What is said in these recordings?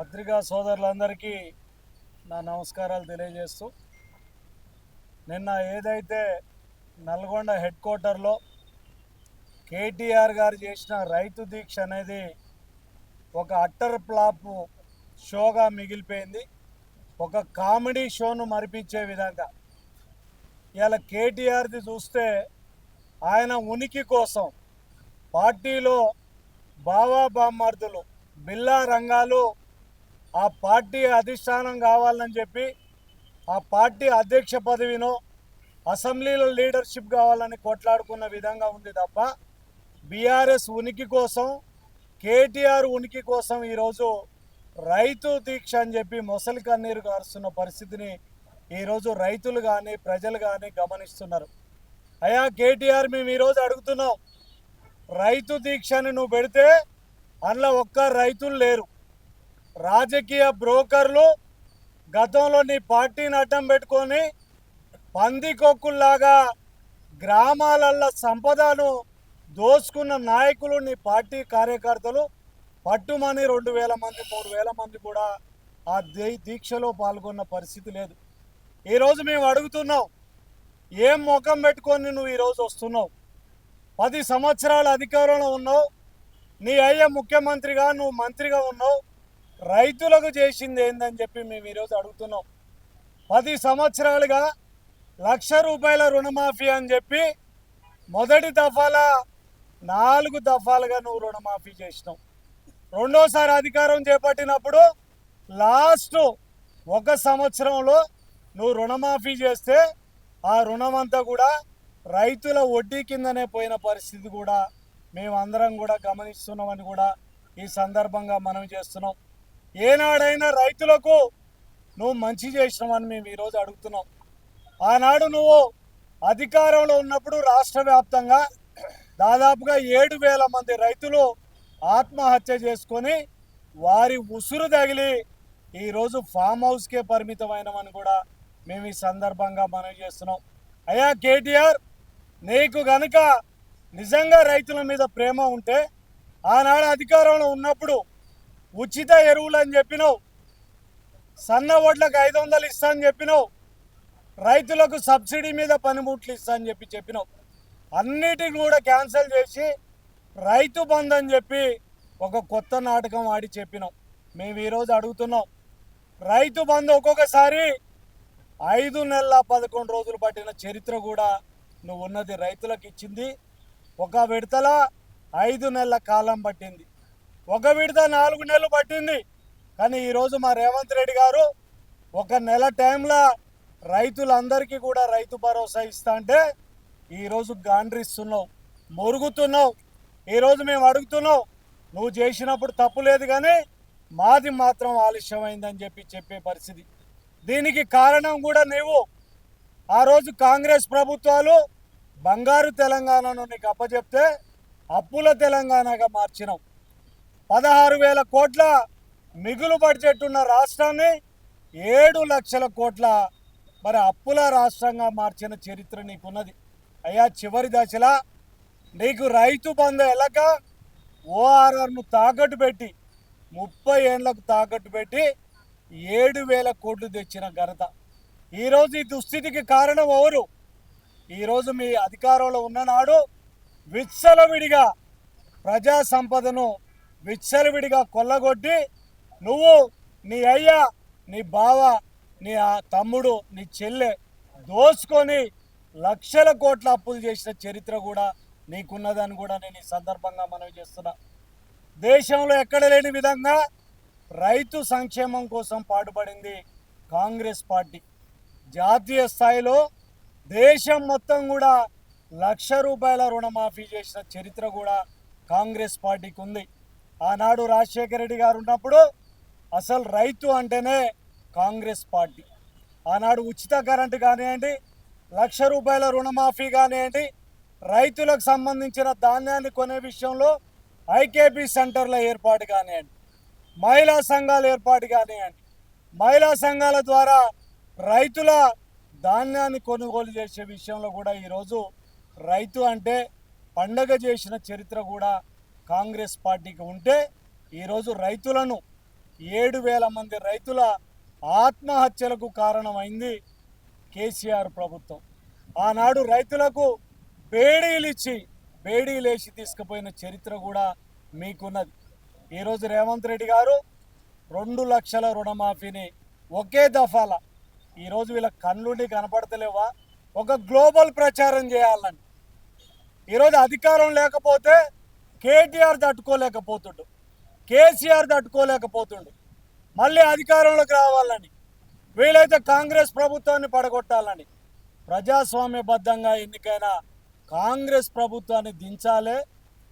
పత్రికా సోదరులందరికీ నా నమస్కారాలు తెలియజేస్తూ, నిన్న ఏదైతే నల్గొండ హెడ్ క్వార్టర్లో కేటీఆర్ గారు చేసిన రైతు దీక్ష అనేది ఒక అట్టర్ ఫ్లాప్ షోగా మిగిలిపోయింది. ఒక కామెడీ షోను మరిపించే విధంగా ఇవాళ కేటీఆర్ది చూస్తే ఆయన ఉనికి కోసం పార్టీలో బావా బామ్మర్దులు బిల్లా రంగాలు ఆ పార్టీ అధిష్టానం కావాలని చెప్పి ఆ పార్టీ అధ్యక్ష పదవినో అసెంబ్లీలో లీడర్షిప్ కావాలని కొట్లాడుకున్న విధంగా ఉంది తప్ప బీఆర్ఎస్ ఉనికి కోసం, కేటీఆర్ ఉనికి కోసం ఈరోజు రైతు దీక్ష అని చెప్పి మొసలి కన్నీరు గారుస్తున్న పరిస్థితిని ఈరోజు రైతులు కానీ ప్రజలు కానీ గమనిస్తున్నారు. అయ్యా కేటీఆర్, మేము ఈరోజు అడుగుతున్నాం, రైతు దీక్షని నువ్వు పెడితే అందులో ఒక్క రైతులు లేరు. రాజకీయ బ్రోకర్లు గతంలో నీ పార్టీని అడ్డం పెట్టుకొని పందికొక్కుల్లాగా గ్రామాలల్లో సంపదను దోచుకున్న నాయకులు, నీ పార్టీ కార్యకర్తలు పట్టుమని 2,000 మంది 3,000 మంది కూడా ఆ దీక్షలో పాల్గొన్న పరిస్థితి లేదు. ఈరోజు మేము అడుగుతున్నాం, ఏం ముఖం పెట్టుకొని నువ్వు ఈరోజు వస్తున్నావు? 10 సంవత్సరాల అధికారంలో ఉన్నావు, నీ అయ్య ముఖ్యమంత్రిగా, నువ్వు మంత్రిగా ఉన్నావు, రైతులకు చేసింది ఏందని చెప్పి మేము ఈరోజు అడుగుతున్నాం. 10 సంవత్సరాలుగా ₹1,00,000 రుణమాఫీ అని చెప్పి మొదటి దఫాలా 4 దఫాలుగా నువ్వు రుణమాఫీ చేసినావు. రెండోసారి అధికారం చేపట్టినప్పుడు లాస్ట్ 1 సంవత్సరంలో నువ్వు రుణమాఫీ చేస్తే ఆ రుణమంతా కూడా రైతుల వడ్డీ కిందనే పోయిన పరిస్థితి కూడా మేమందరం కూడా గమనిస్తున్నామని కూడా ఈ సందర్భంగా మనం చేస్తున్నాం. ఏనాడైనా రైతులకు నువ్వు మంచి చేసినావని మేము ఈరోజు అడుగుతున్నాం. ఆనాడు నువ్వు అధికారంలో ఉన్నప్పుడు రాష్ట్ర వ్యాప్తంగా దాదాపుగా 7,000 మంది రైతులు ఆత్మహత్య చేసుకొని వారి ఉసురు తగిలి ఈరోజు ఫామ్ హౌస్కే పరిమితమైనమని కూడా మేము ఈ సందర్భంగా మనం చేస్తున్నాం. అయ్యా కేటీఆర్, నీకు గనుక నిజంగా రైతుల మీద ప్రేమ ఉంటే ఆనాడు అధికారంలో ఉన్నప్పుడు ఉచిత ఎరువులు అని చెప్పినావు, సన్న ఓట్లకు 500 ఇస్తా అని చెప్పినావు, రైతులకు సబ్సిడీ మీద పనిముట్లు ఇస్తా అని చెప్పినావు. అన్నిటిని కూడా క్యాన్సిల్ చేసి రైతు బంధు అని చెప్పి ఒక కొత్త నాటకం ఆడి చెప్పినాం. మేము ఈరోజు అడుగుతున్నాం, రైతు బంధు ఒక్కొక్కసారి 5 నెలల 11 రోజులు పట్టిన చరిత్ర కూడా నువ్వు ఉన్నది. రైతులకు ఇచ్చింది ఒక విడతల 5 నెలల కాలం పట్టింది, ఒక విడత 4 నెలలు పట్టింది. కానీ ఈరోజు మా రేవంత్ రెడ్డి గారు 1 నెల టైంలో రైతులందరికీ కూడా రైతు భరోసా ఇస్తా అంటే ఈరోజు గాండ్రిస్తున్నావు, మొరుగుతున్నావు. ఈరోజు మేము అడుగుతున్నావు, నువ్వు చేసినప్పుడు తప్పు లేదు కానీ మాది మాత్రం ఆలస్యమైందని చెప్పే పరిస్థితి. దీనికి కారణం కూడా నీవు ఆ రోజు కాంగ్రెస్ ప్రభుత్వాలు బంగారు తెలంగాణను నీకు అప్పచెప్తే అప్పుల తెలంగాణగా మార్చినావు. 16,000 కోట్ల మిగులు బడ్జెట్ ఉన్న రాష్ట్రాన్ని 7 లక్షల కోట్ల మరి అప్పుల రాష్ట్రంగా మార్చిన చరిత్ర నీకున్నది. అయ్యా, చివరి దశలో నీకు రైతు బంధు ఎలాగ ఓఆర్ఆర్ను తాకట్టు పెట్టి 30 ఏళ్లకు తాకట్టు పెట్టి 7,000 కోట్లు తెచ్చిన ఘనత. ఈరోజు ఈ దుస్థితికి కారణం ఎవరు? ఈరోజు మీ అధికారంలో ఉన్ననాడు విచ్చలవిడిగా ప్రజా సంపదను విచ్చలవిడిగా కొల్లగొట్టి నువ్వు, నీ అయ్య, నీ బావ, నీ తమ్ముడు, నీ చెల్లె దోచుకొని లక్షల కోట్ల అప్పులు చేసిన చరిత్ర కూడా నీకున్నదని కూడా నేను ఈ సందర్భంగా మనవి చేస్తున్నా. దేశంలో ఎక్కడ లేని విధంగా రైతు సంక్షేమం కోసం పాటుపడింది కాంగ్రెస్ పార్టీ. జాతీయ స్థాయిలో దేశం మొత్తం కూడా ₹1,00,000 రుణమాఫీ చేసిన చరిత్ర కూడా కాంగ్రెస్ పార్టీకి ఉంది. ఆనాడు రాజశేఖర రెడ్డి గారు ఉన్నప్పుడు అసలు రైతు అంటేనే కాంగ్రెస్ పార్టీ. ఆనాడు ఉచిత కరెంటు కానివ్వండి, ₹1,00,000 రుణమాఫీ కానివ్వండి, రైతులకు సంబంధించిన ధాన్యాన్ని కొనే విషయంలో ఐకేపీ సెంటర్ల ఏర్పాటు కానివ్వండి, మహిళా సంఘాల ఏర్పాటు కానివ్వండి, మహిళా సంఘాల ద్వారా రైతుల ధాన్యాన్ని కొనుగోలు చేసే విషయంలో కూడా ఈరోజు రైతు అంటే పండగ చేసిన చరిత్ర కూడా కాంగ్రెస్ పార్టీకి ఉంటే ఈరోజు రైతులను 7,000 మంది రైతుల ఆత్మహత్యలకు కారణమైంది కేసీఆర్ ప్రభుత్వం. ఆనాడు రైతులకు బేడీలేసి తీసుకుపోయిన చరిత్ర కూడా మీకున్నది. ఈరోజు రేవంత్ రెడ్డి గారు 2 లక్షల రుణమాఫీని ఒకే దఫాల, ఈరోజు వీళ్ళ కళ్ళుండి కనపడతలేవా, ఒక గ్లోబల్ ప్రచారం చేయాలని. ఈరోజు అధికారం లేకపోతే కేటీఆర్ తట్టుకోలేకపోతుండు, కేసీఆర్ తట్టుకోలేకపోతుండు. మళ్ళీ అధికారంలోకి రావాలని, వీలైతే కాంగ్రెస్ ప్రభుత్వాన్ని పడగొట్టాలని ప్రజాస్వామ్యబద్ధంగా ఎన్నికైన కాంగ్రెస్ ప్రభుత్వాన్ని దించాలి,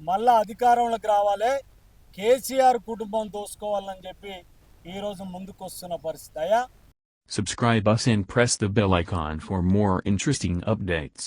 మళ్ళా అధికారంలోకి రావాలి, కేసీఆర్ కుటుంబం దోసుకోవాలని చెప్పి ఈరోజు ముందుకొస్తున్న పరిస్థితి. Subscribe us and press the bell icon for more interesting updates.